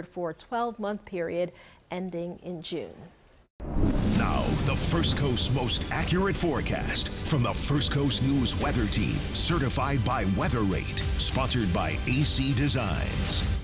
for a 12-month period ending in June. Now, the First Coast's most accurate forecast from the First Coast News Weather Team, certified by Weather Rate, sponsored by AC Designs.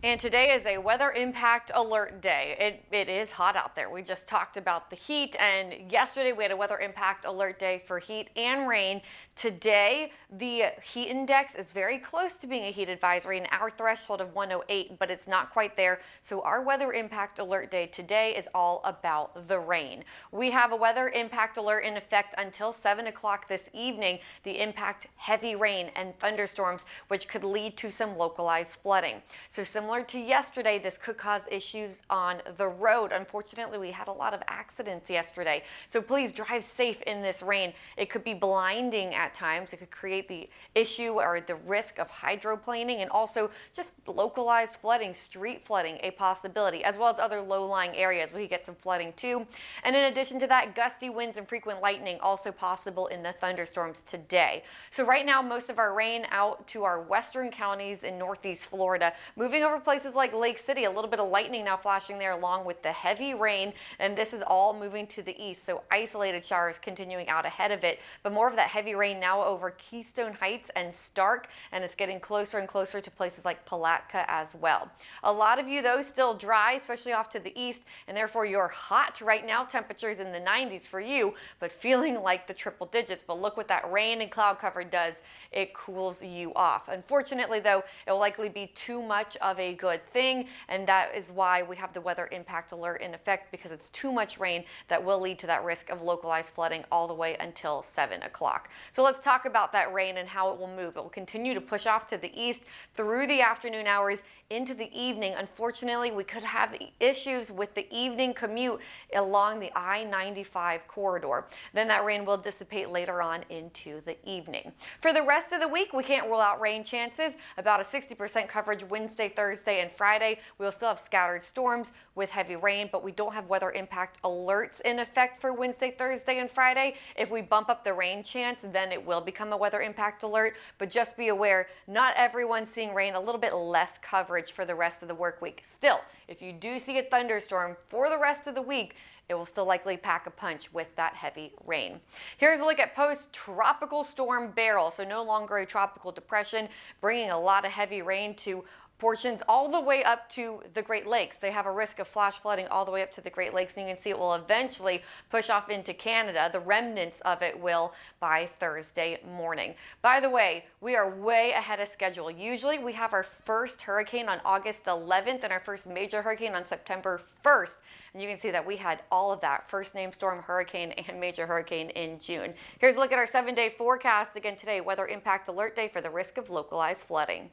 And today is a weather impact alert day. It is hot out there. We just talked about the heat, and yesterday we had a weather impact alert day for heat and rain. Today, the heat index is very close to being a heat advisory, and our threshold of 108, but it's not quite there. So our weather impact alert day today is all about the rain. We have a weather impact alert in effect until 7 o'clock this evening. The impact heavy rain and thunderstorms, which could lead to some localized flooding. So similar to yesterday, this could cause issues on the road. Unfortunately, we had a lot of accidents yesterday. So please drive safe in this rain. It could be blinding at times. It could create the issue or the risk of hydroplaning, and also just localized flooding, street flooding, a possibility, as well as other low-lying areas. We could get some flooding too. And in addition to that, gusty winds and frequent lightning also possible in the thunderstorms today. So right now, most of our rain out to our western counties in northeast Florida, moving over places like Lake City. A little bit of lightning now flashing there along with the heavy rain, and this is all moving to the east, so isolated showers continuing out ahead of it, but more of that heavy rain now over Keystone Heights and Stark, and it's getting closer and closer to places like Palatka as well. A lot of you though still dry, especially off to the east, and therefore you're hot right now. Temperatures in the 90s for you, but feeling like the triple digits. But look what that rain and cloud cover does. It cools you off. Unfortunately though, it will likely be too much of a good thing, and that is why we have the weather impact alert in effect, because it's too much rain that will lead to that risk of localized flooding all the way until 7 o'clock. So let's talk about that rain and how it will move. It will continue to push off to the east through the afternoon hours into the evening. Unfortunately, we could have issues with the evening commute along the I-95 corridor. Then that rain will dissipate later on into the evening. For the rest of the week, we can't rule out rain chances. About a 60% coverage Wednesday, Thursday, and Friday. We'll still have scattered storms with heavy rain, but we don't have weather impact alerts in effect for Wednesday, Thursday, and Friday. If we bump up the rain chance, then it will become a weather impact alert. But just be aware, not everyone's seeing rain. A little bit less coverage for the rest of the work week. Still, if you do see a thunderstorm for the rest of the week, it will still likely pack a punch with that heavy rain. Here's a look at post-tropical storm Beryl. So no longer a tropical depression, bringing a lot of heavy rain to portions all the way up to the Great Lakes. They have a risk of flash flooding all the way up to the Great Lakes, and you can see it will eventually push off into Canada. The remnants of it will by Thursday morning. By the way, we are way ahead of schedule. Usually we have our first hurricane on August 11th and our first major hurricane on September 1st. And you can see that we had all of that, first name storm, hurricane, and major hurricane in June. Here's a look at our 7-day forecast. Again today, weather impact alert day for the risk of localized flooding.